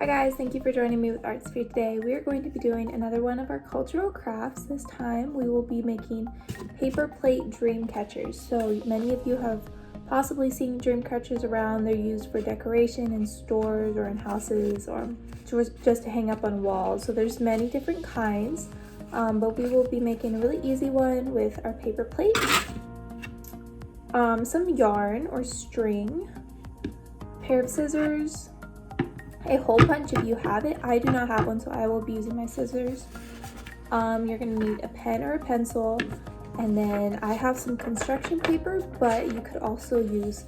Hi guys, thank you for joining me with Arts Sphere today. We are going to be doing another one of our cultural crafts. This time we will be making paper plate dream catchers. So many of you have possibly seen dream catchers around. They're used for decoration in stores or in houses or just to hang up on walls. So there's many different kinds, but we will be making a really easy one with our paper plate, some yarn or string, a pair of scissors, a hole punch if you have it. I do not have one, so I will be using my scissors. You're gonna need a pen or a pencil, and then I have some construction paper, but you could also use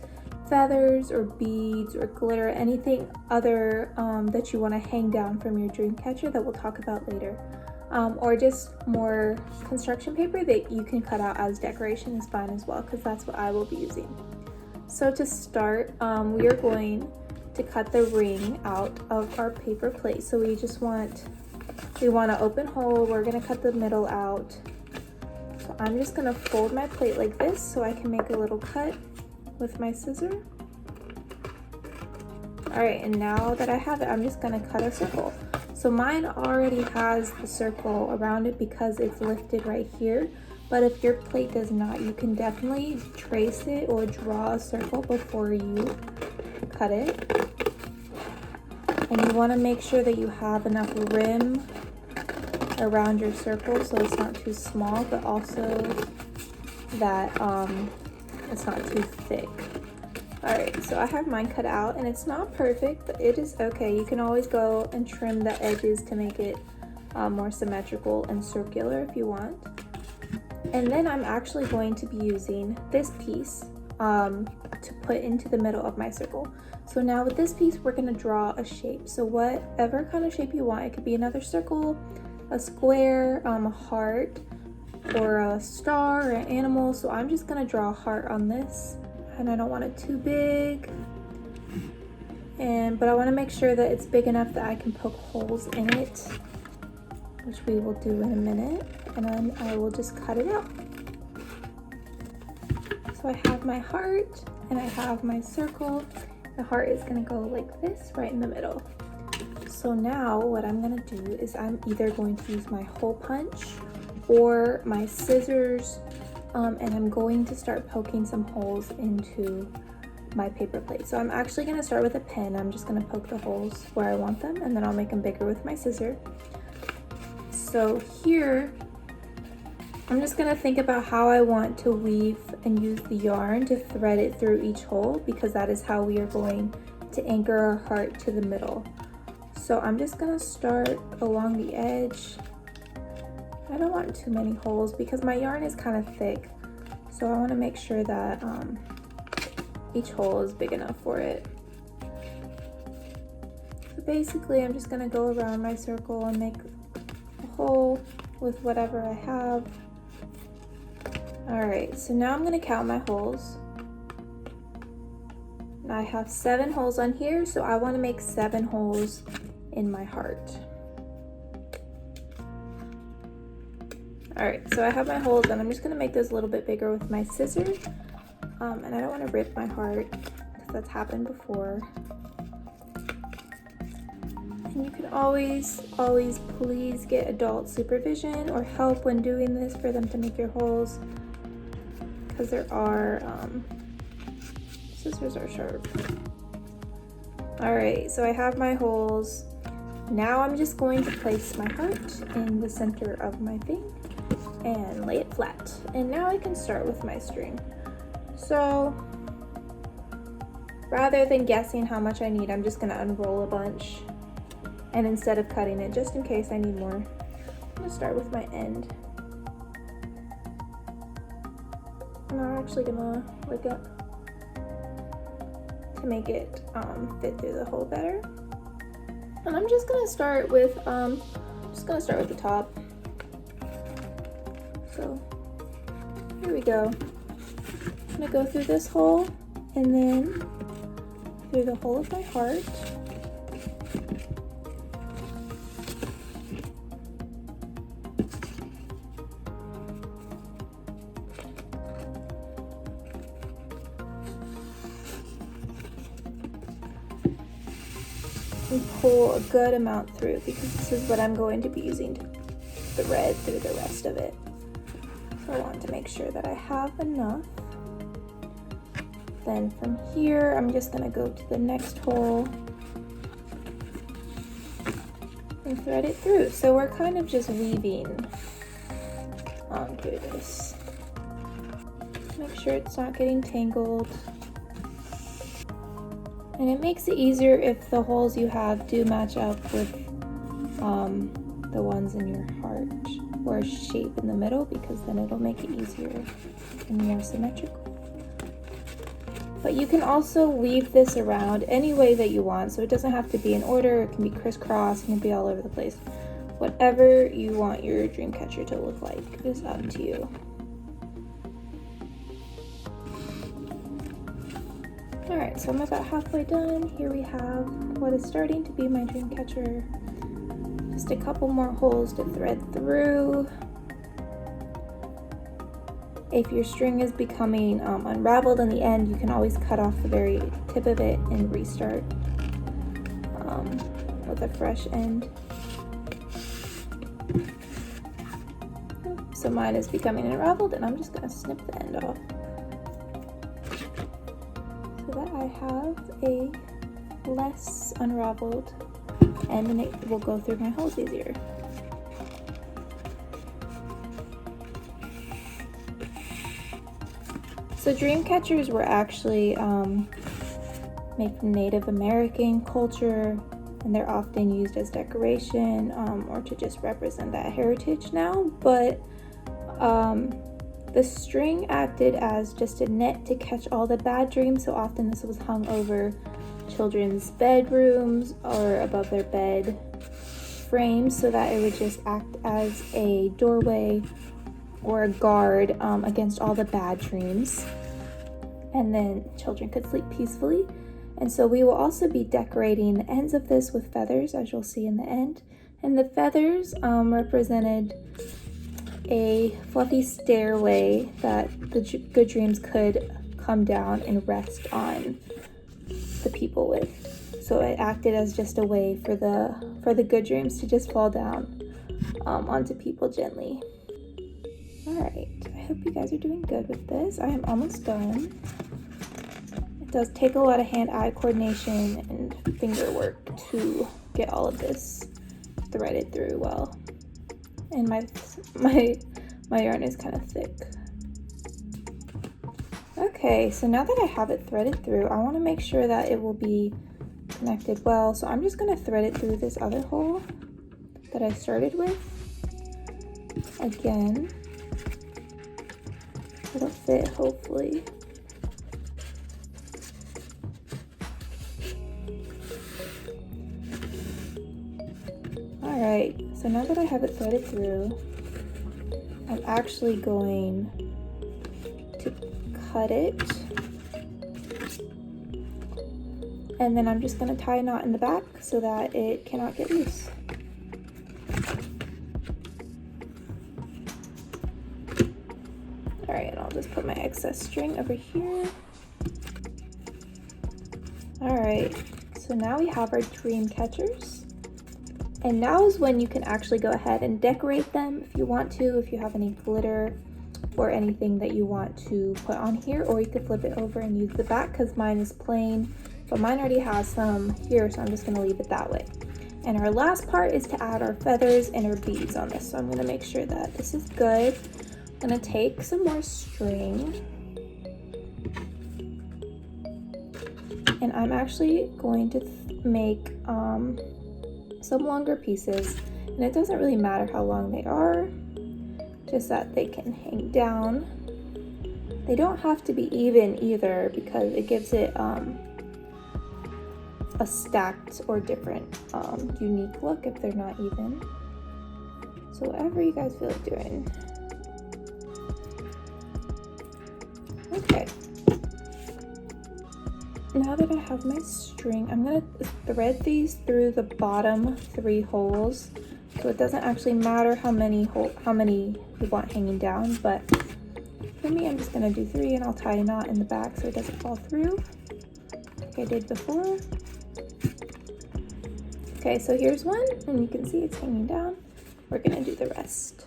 feathers or beads or glitter, anything other that you want to hang down from your dream catcher that we'll talk about later. Or just more construction paper that you can cut out as decoration is fine as well, because that's what I will be using. So to start, we are going to cut the ring out of our paper plate. So we want an open hole. We're gonna cut the middle out. So I'm just gonna fold my plate like this so I can make a little cut with my scissor. All right, and now that I have it, I'm just gonna cut a circle. So mine already has the circle around it because it's lifted right here. But if your plate does not, you can definitely trace it or draw a circle before you cut it. And you want to make sure that you have enough rim around your circle so it's not too small, but also that it's not too thick. Alright, so I have mine cut out, and it's not perfect, but it is okay. You can always go and trim the edges to make it more symmetrical and circular if you want. And then I'm actually going to be using this piece to put into the middle of my circle. So now with this piece, we're gonna draw a shape. So whatever kind of shape you want, it could be another circle, a square, a heart, or a star, or an animal. So I'm just gonna draw a heart on this, and I don't want it too big. But I wanna make sure that it's big enough that I can poke holes in it, which we will do in a minute, and then I will just cut it out. So I have my heart and I have my circle. The heart is gonna go like this right in the middle. So now what I'm gonna do is I'm either going to use my hole punch or my scissors, and I'm going to start poking some holes into my paper plate. So I'm actually gonna start with a pen. I'm just gonna poke the holes where I want them, and then I'll make them bigger with my scissor. So here, I'm just gonna think about how I want to weave and use the yarn to thread it through each hole, because that is how we are going to anchor our heart to the middle. So I'm just gonna start along the edge. I don't want too many holes because my yarn is kind of thick. So I wanna make sure that each hole is big enough for it. So basically I'm just gonna go around my circle and make a hole with whatever I have. Alright, so now I'm going to count my holes. And I have 7 holes on here, so I want to make 7 holes in my heart. Alright, so I have my holes, and I'm just going to make those a little bit bigger with my scissors. And I don't want to rip my heart, because that's happened before. And you can always please get adult supervision or help when doing this for them to make your holes, because there are scissors are sharp. All right, so I have my holes. Now I'm just going to place my heart in the center of my thing and lay it flat. And now I can start with my string. So rather than guessing how much I need, I'm just gonna unroll a bunch. And instead of cutting it, just in case I need more, I'm gonna start with my end. And I'm actually gonna lick it to make it fit through the hole better. And I'm just gonna start with the top. So here we go. I'm gonna go through this hole and then through the hole of my heart. and pull a good amount through, because this is what I'm going to be using to thread through the rest of it. So I want to make sure that I have enough. Then from here, I'm just gonna go to the next hole and thread it through. So we're kind of just weaving through this. Make sure it's not getting tangled. And it makes it easier if the holes you have do match up with the ones in your heart or shape in the middle, because then it'll make it easier and more symmetrical. But you can also weave this around any way that you want, so it doesn't have to be in order. It can be crisscross, it can be all over the place. Whatever you want your dream catcher to look like is up to you. Alright, so I'm about halfway done. Here we have what is starting to be my dream catcher. Just a couple more holes to thread through. If your string is becoming unraveled in the end, you can always cut off the very tip of it and restart with a fresh end. So mine is becoming unraveled, and I'm just going to snip the end off so that I have a less unraveled end, and it will go through my holes easier. So dream catchers were actually made from Native American culture, and they're often used as decoration or to just represent that heritage now. But the string acted as just a net to catch all the bad dreams, so often this was hung over children's bedrooms or above their bed frames, so that it would just act as a doorway or a guard against all the bad dreams, and then children could sleep peacefully. And so we will also be decorating the ends of this with feathers, as you'll see in the end. And the feathers represented a fluffy stairway that the good dreams could come down and rest on the people with. So it acted as just a way for the good dreams to just fall down onto people gently. Alright, I hope you guys are doing good with this. I am almost done. It does take a lot of hand-eye coordination and finger work to get all of this threaded through well. And my yarn is kind of thick. Okay, so now that I have it threaded through, I want to make sure that it will be connected well. So I'm just going to thread it through this other hole that I started with. Again, it'll fit hopefully. Alright, so now that I have it threaded through, I'm actually going to cut it, and then I'm just going to tie a knot in the back so that it cannot get loose. Alright, and I'll just put my excess string over here. Alright, so now we have our dream catchers. And now is when you can actually go ahead and decorate them if you want to, if you have any glitter or anything that you want to put on here, or you could flip it over and use the back, because mine is plain, but mine already has some here, so I'm just going to leave it that way. And our last part is to add our feathers and our beads on this, so I'm going to make sure that this is good. I'm going to take some more string, and I'm actually going to make some longer pieces, and it doesn't really matter how long they are, just that they can hang down. They don't have to be even either, because it gives it a stacked or different unique look if they're not even. So whatever you guys feel like doing. Okay, now that I have my string, I'm going to thread these through the bottom 3 holes, so it doesn't actually matter how many you want hanging down, but for me I'm just going to do 3, and I'll tie a knot in the back so it doesn't fall through like I did before. Okay, so here's one, and you can see it's hanging down. We're gonna do the rest.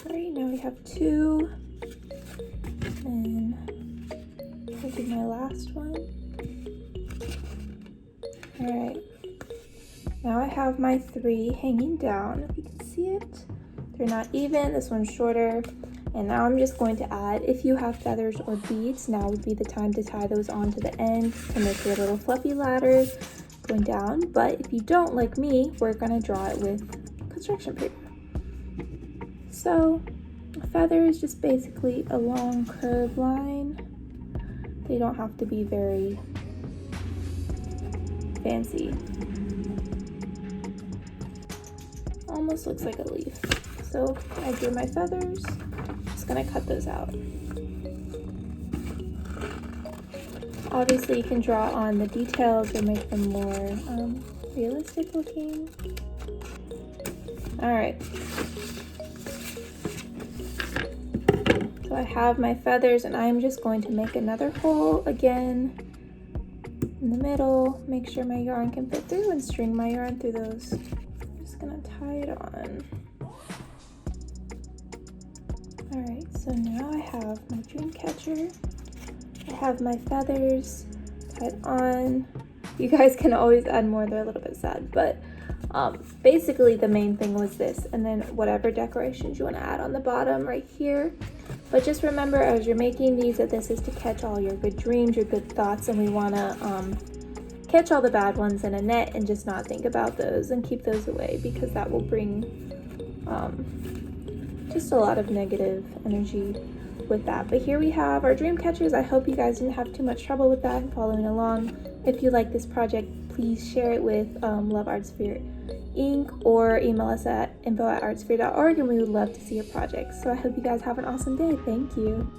All right, now we have two, and I'll do my last one. All right, now I have my three hanging down, if you can see it. They're not even, this one's shorter. And now I'm just going to add, if you have feathers or beads, now would be the time to tie those onto the end to make your little fluffy ladder going down. But if you don't, like me, we're gonna draw it with construction paper. So a feather is just basically a long curved line. They don't have to be very fancy. Almost looks like a leaf. So I drew my feathers. Just gonna cut those out. Obviously you can draw on the details or make them more realistic looking. All right. So I have my feathers, and I'm just going to make another hole again in the middle. Make sure my yarn can fit through and string my yarn through those. I'm just gonna tie it on. All right, so now I have my dream catcher. I have my feathers tied on. You guys can always add more, they're a little bit sad, but basically the main thing was this, and then whatever decorations you want to add on the bottom right here. But just remember, as you're making these, that this is to catch all your good dreams, your good thoughts, and we want to catch all the bad ones in a net and just not think about those and keep those away, because that will bring just a lot of negative energy with that. But here we have our dream catchers. I hope you guys didn't have too much trouble with that and following along. If you like this project, please share it with Love Artsphere Inc. or email us at info@artsphere.org, and we would love to see your projects. So I hope you guys have an awesome day. Thank you.